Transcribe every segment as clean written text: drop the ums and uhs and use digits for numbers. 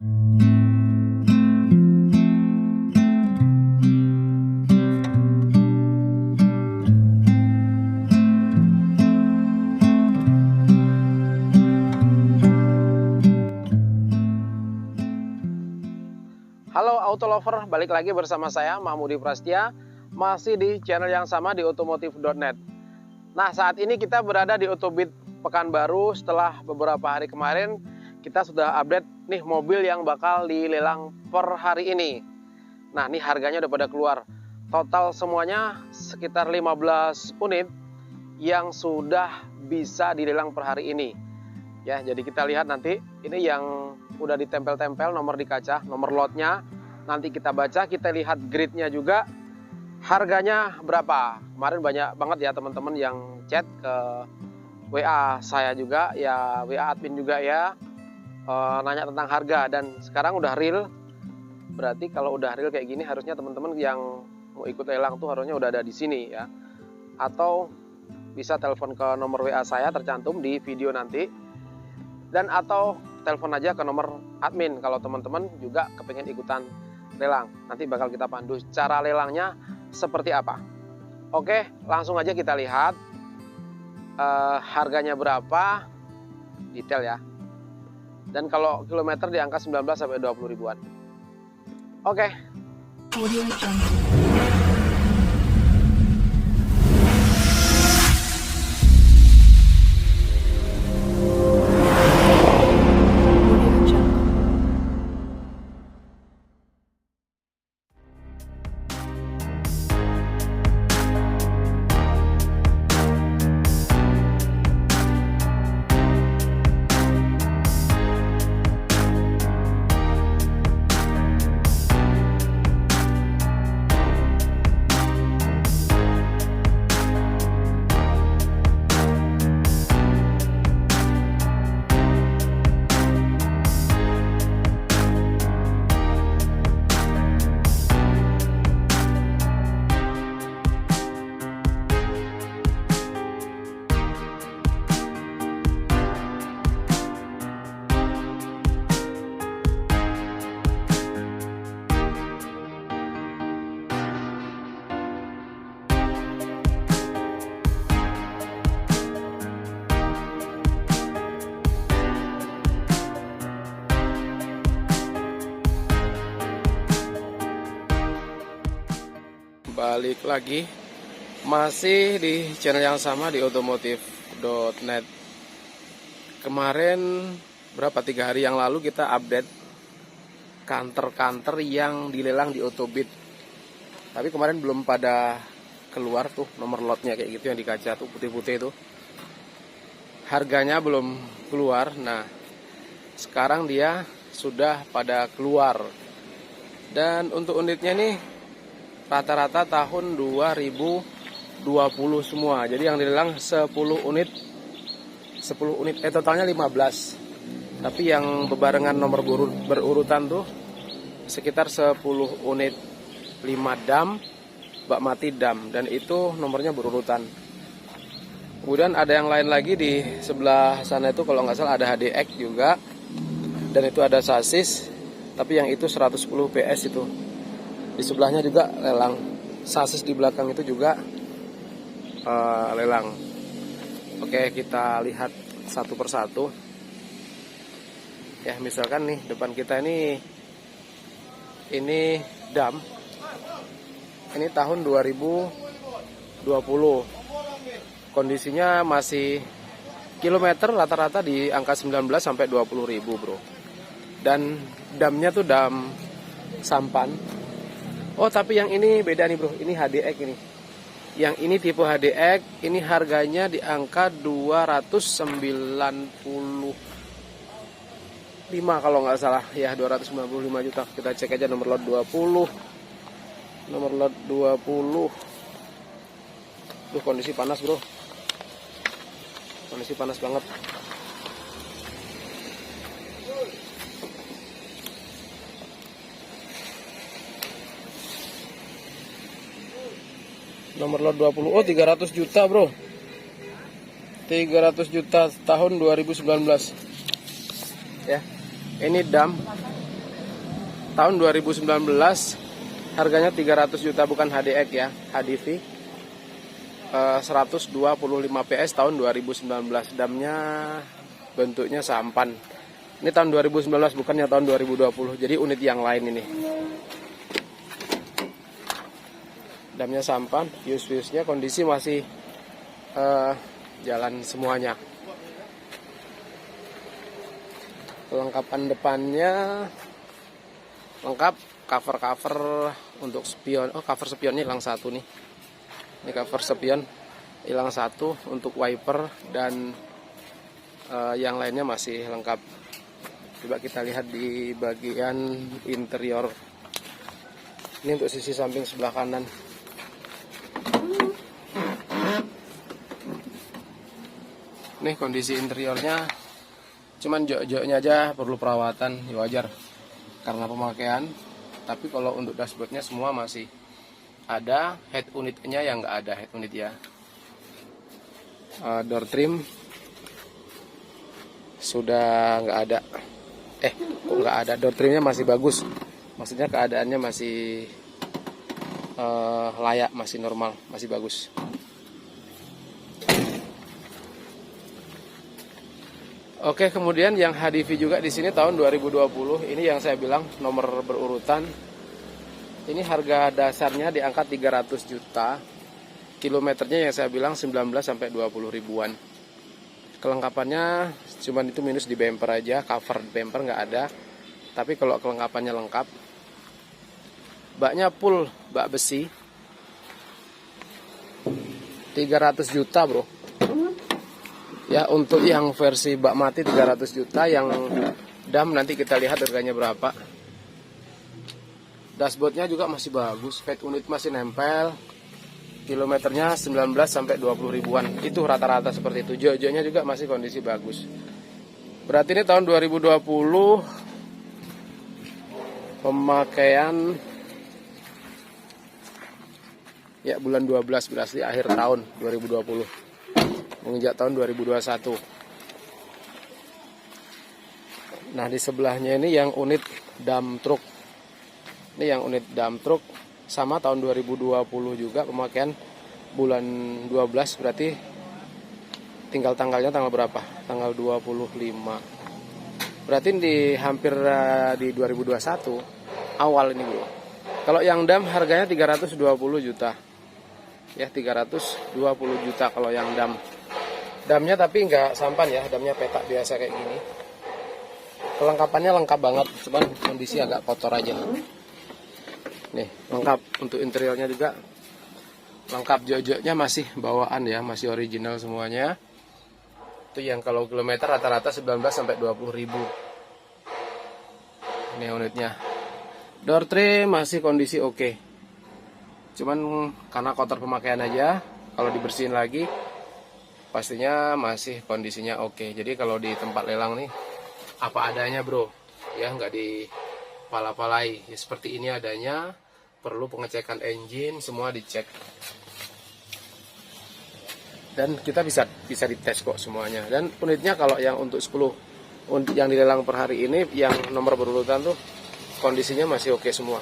Halo Auto Lover, balik lagi bersama saya Mahmudi Prastia, masih di channel yang sama di otomotif.net. Nah, saat ini kita berada di Otobit Pekanbaru. Setelah beberapa hari kemarin kita sudah update nih mobil yang bakal dilelang per hari ini. Nah, ini harganya udah pada keluar. Total semuanya sekitar 15 unit yang sudah bisa dilelang per hari ini. Ya, jadi kita lihat nanti ini yang udah ditempel-tempel nomor di kaca, nomor lotnya. Nanti kita baca, kita lihat gridnya juga, harganya berapa. Kemarin banyak banget ya teman-teman yang chat ke WA saya juga, ya WA admin juga ya, nanya tentang harga. Dan sekarang udah real, berarti kalau udah real kayak gini harusnya teman-teman yang mau ikut lelang tuh harusnya udah ada di sini ya. Atau bisa telepon ke nomor WA saya tercantum di video nanti. Dan atau telepon aja ke nomor admin kalau teman-teman juga kepengen ikutan lelang. Nanti bakal kita pandu cara lelangnya seperti apa. Oke, langsung aja kita lihat harganya berapa, detail ya. Dan kalau kilometer di angka 19 sampai 20 ribuan. Oke. Balik lagi, masih di channel yang sama di otomotif.net. Kemarin berapa 3 hari yang lalu kita update kantor-kantor yang dilelang di Otobit. Tapi kemarin belum pada keluar tuh nomor lotnya kayak gitu yang di kaca tuh putih-putih itu. Harganya belum keluar. Nah, sekarang dia sudah pada keluar. Dan untuk unitnya nih rata-rata tahun 2020 semua. Jadi yang dilelang 10 unit. Totalnya 15. Tapi yang bebarengan nomor berurutan tuh sekitar 10 unit. 5 dam, bak mati dam, dan itu nomornya berurutan. Kemudian ada yang lain lagi di sebelah sana itu kalau nggak salah ada HDX juga. Dan itu ada sasis, tapi yang itu 110 PS itu. Di sebelahnya juga lelang. Sasis di belakang itu juga lelang. Oke, kita lihat satu persatu. Ya, misalkan nih depan kita ini dam. Ini tahun 2020. Kondisinya masih kilometer rata-rata di angka 19 sampai 20 ribu, bro. Dan damnya tuh dam sampan. Oh, tapi yang ini beda nih, bro. Ini HDX ini. Yang ini tipe HDX, ini harganya di angka 295 kalau nggak salah. Ya, 295 juta. Kita cek aja nomor lot 20. Nomor lot 20. Duh, kondisi panas, bro. Kondisi panas banget. Nomor lot 20. Oh, 300 juta, bro. 300 juta tahun 2019. Ya. Ini dam tahun 2019, harganya 300 juta, bukan HDX ya, HDV. 125 PS tahun 2019. Damnya bentuknya sampan. Ini tahun 2019, bukannya tahun 2020. Jadi unit yang lain ini. Damnya sampan, fuse-fuse-nya kondisi masih jalan semuanya. Kelengkapan depannya lengkap, cover untuk spion. Oh, cover spionnya hilang satu nih. Ini cover spion hilang satu, untuk wiper dan yang lainnya masih lengkap. Coba kita lihat di bagian interior. Ini untuk sisi samping sebelah kanan. Nih kondisi interiornya, cuman jok-joknya aja perlu perawatan, ya wajar karena pemakaian. Tapi kalau untuk dashboardnya semua masih ada, head unitnya yang nggak ada head unit ya. Door trim sudah nggak ada. Kok nggak ada? Door trimnya masih bagus. Maksudnya keadaannya masih layak, masih normal, masih bagus. Oke, kemudian yang HDV juga di sini tahun 2020. Ini yang saya bilang nomor berurutan. Ini harga dasarnya di angka 300 juta. Kilometernya yang saya bilang 19 sampai 20 ribuan. Kelengkapannya cuman itu minus di bumper aja, cover bumper nggak ada. Tapi kalau kelengkapannya lengkap. Baknya full bak besi. 300 juta, Bro. Ya, untuk yang versi bak mati 300 juta, yang dam nanti kita lihat harganya berapa. Dashboardnya juga masih bagus, head unit masih nempel. Kilometernya 19 sampai 20 ribuan. Itu rata-rata seperti itu. Jok-joknya juga masih kondisi bagus. Berarti ini tahun 2020 pemakaian ya bulan 12, berarti akhir tahun 2020. Menginjak tahun 2021. Nah, di sebelahnya ini yang unit dump truck. Ini yang unit dump truck, sama tahun 2020 juga, pemakaian bulan 12, berarti tinggal tanggalnya tanggal berapa? Tanggal 25. Berarti di hampir di 2021 awal ini, Bro. Kalau yang dam harganya 320 juta. Ya, 320 juta kalau yang dam. Damnya tapi nggak sampan ya, damnya petak biasa kayak gini. Kelengkapannya lengkap banget, cuman kondisi agak kotor aja. Nih, lengkap untuk interiornya juga. Lengkap, jok-joknya masih bawaan ya, masih original semuanya. Itu yang kalau kilometer rata-rata 19 sampai 20 ribu. Ini unitnya. Door trim masih kondisi oke. Cuman karena kotor pemakaian aja, kalau dibersihin lagi pastinya masih kondisinya oke. Jadi kalau di tempat lelang nih apa adanya, Bro. Ya, nggak dipala-palai. Ya, seperti ini adanya. Perlu pengecekan engine, semua dicek. Dan kita bisa dites kok semuanya. Dan unitnya kalau yang untuk 10 yang dilelang per hari ini, yang nomor berurutan tuh kondisinya masih oke semua.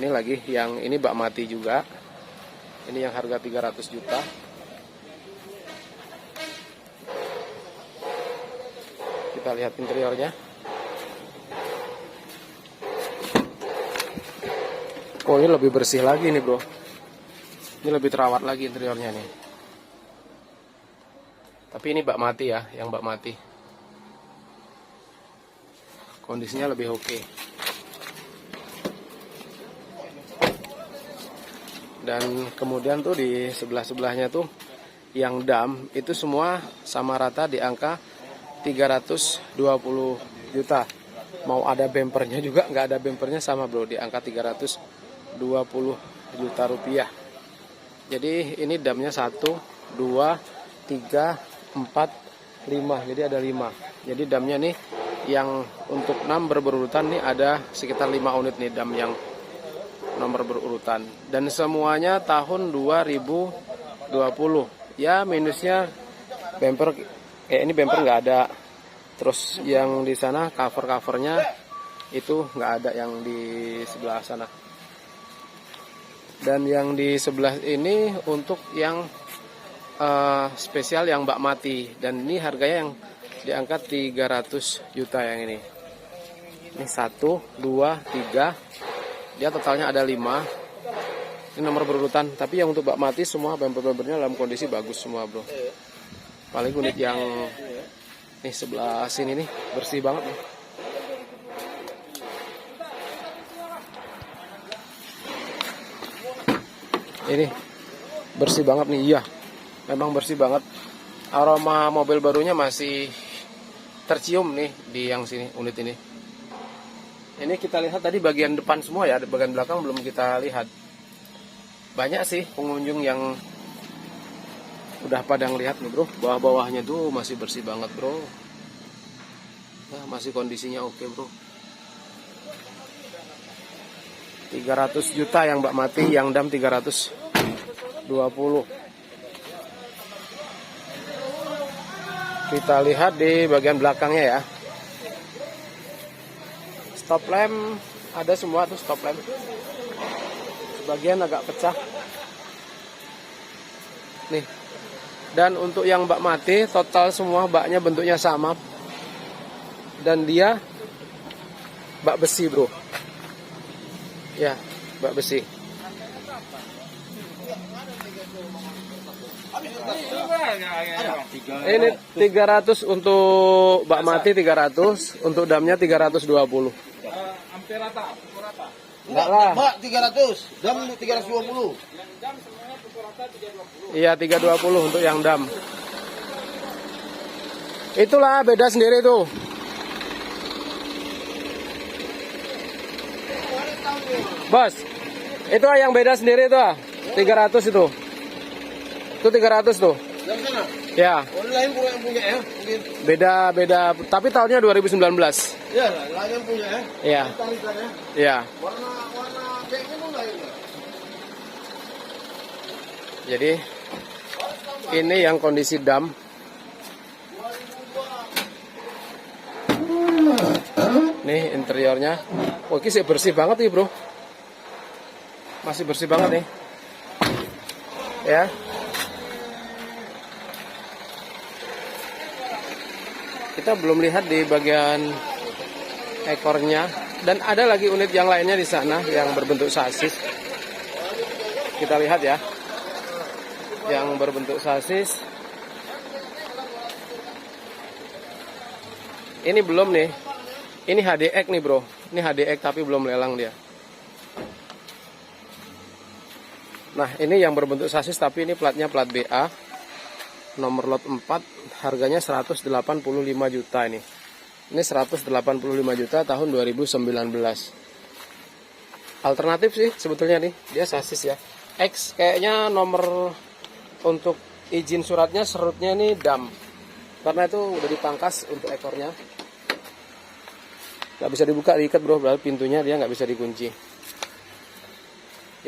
Ini lagi yang ini bak mati juga. Ini yang harga 300 juta. Kita lihat interiornya. Oh, ini lebih bersih lagi nih, Bro. Ini lebih terawat lagi interiornya nih. Tapi ini bak mati ya, yang bak mati. Kondisinya lebih oke. Dan kemudian tuh di sebelah-sebelahnya tuh yang dam itu semua sama rata di angka 320 juta. Mau ada bumpernya juga, nggak ada bumpernya sama, Bro, di angka 320 juta rupiah. Jadi ini damnya 1, 2, 3, 4, 5. Jadi ada 5. Jadi damnya nih yang untuk number berurutan nih ada sekitar 5 unit nih dam yang nomor berurutan. Dan semuanya tahun 2020. Ya, minusnya bumper, ini bumper nggak ada. Terus yang di sana cover-covernya Itu nggak ada yang di sebelah sana. Dan yang di sebelah ini untuk yang spesial yang bak mati, dan ini harganya yang diangkat 300 juta yang ini. Ini 1, 2, 3. Dia totalnya ada 5. Ini nomor berurutan, tapi yang untuk bak mati semua bumper-bumpernya dalam kondisi bagus semua, bro. Paling unit yang nih sebelah sini nih bersih banget nih. Ini bersih banget nih, iya. Memang bersih banget. Aroma mobil barunya masih tercium nih di yang sini, unit ini. Ini kita lihat tadi bagian depan semua ya, bagian belakang belum kita lihat. Banyak sih pengunjung yang udah pada ngelihat nih, bro. Bawah-bawahnya tuh masih bersih banget, bro. Nah, masih kondisinya oke, bro. 300 juta yang bak mati, yang dam 320. Kita lihat di bagian belakangnya ya. Stop lamp ada semua tuh, stop lamp. Sebagian agak pecah. Nih. Dan untuk yang bak mati total semua baknya bentuknya sama. Dan dia bak besi, bro. Ya, bak besi. Ini 300 untuk bak mati, 300 untuk damnya 320. Hampir rata. Enggak lah. Bak 300, dam 320. Yang dam semuanya pukul rata 320. Iya, 320 untuk yang dam. Itulah beda sendiri tuh. Bos, itu yang beda sendiri tuh, 300 itu. Itu 300 tuh. Yang sana? Ya, Orang lain yang punya ya, mungkin. beda, tapi tahunnya 2019. Ya, lain yang punya ya. Iya. Tarikan ya. Iya. Warna kayaknya pun lain. Jadi ini yang kondisi dam. Nih interiornya. Oh, ini sih bersih banget nih, bro. Masih bersih banget nih. Ya. Kita belum lihat di bagian ekornya, dan ada lagi unit yang lainnya di sana yang berbentuk sasis. Kita lihat ya. Yang berbentuk sasis. Ini belum nih. Ini HDX nih, bro. Ini HDX tapi belum lelang dia. Nah, ini yang berbentuk sasis tapi ini platnya plat BA. Nomor lot 4, harganya 185 juta ini. Ini 185 juta tahun 2019. Alternatif sih sebetulnya nih, dia sasis ya. X kayaknya nomor untuk izin suratnya, serutnya ini dam. Karena itu udah dipangkas untuk ekornya. Nggak bisa dibuka, diikat, bro, berarti pintunya dia nggak bisa dikunci.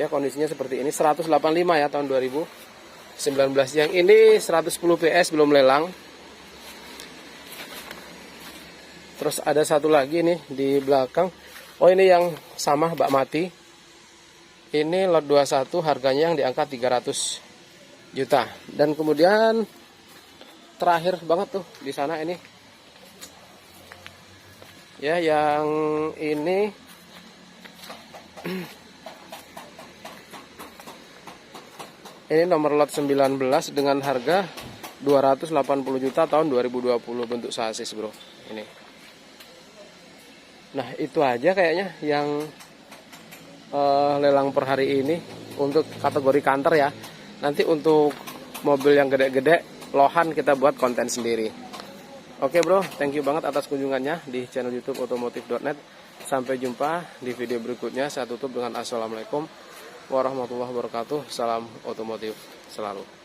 Ya, kondisinya seperti ini. 185 ya tahun 2019. Yang ini 110 PS belum lelang. Terus ada satu lagi nih di belakang. Oh, ini yang sama bak mati. Ini lot 21, harganya yang diangkat 300 juta. Dan kemudian terakhir banget tuh di sana ini. Ya, yang ini ini nomor lot 19 dengan harga 280 juta tahun 2020, bentuk sasis, bro. Ini. Nah, itu aja kayaknya yang lelang per hari ini untuk kategori kantor ya. Nanti untuk mobil yang gede-gede lohan kita buat konten sendiri. Oke, bro, thank you banget atas kunjungannya di channel YouTube otomotif.net. Sampai jumpa di video berikutnya. Saya tutup dengan assalamualaikum warahmatullahi wabarakatuh. Salam otomotif selalu.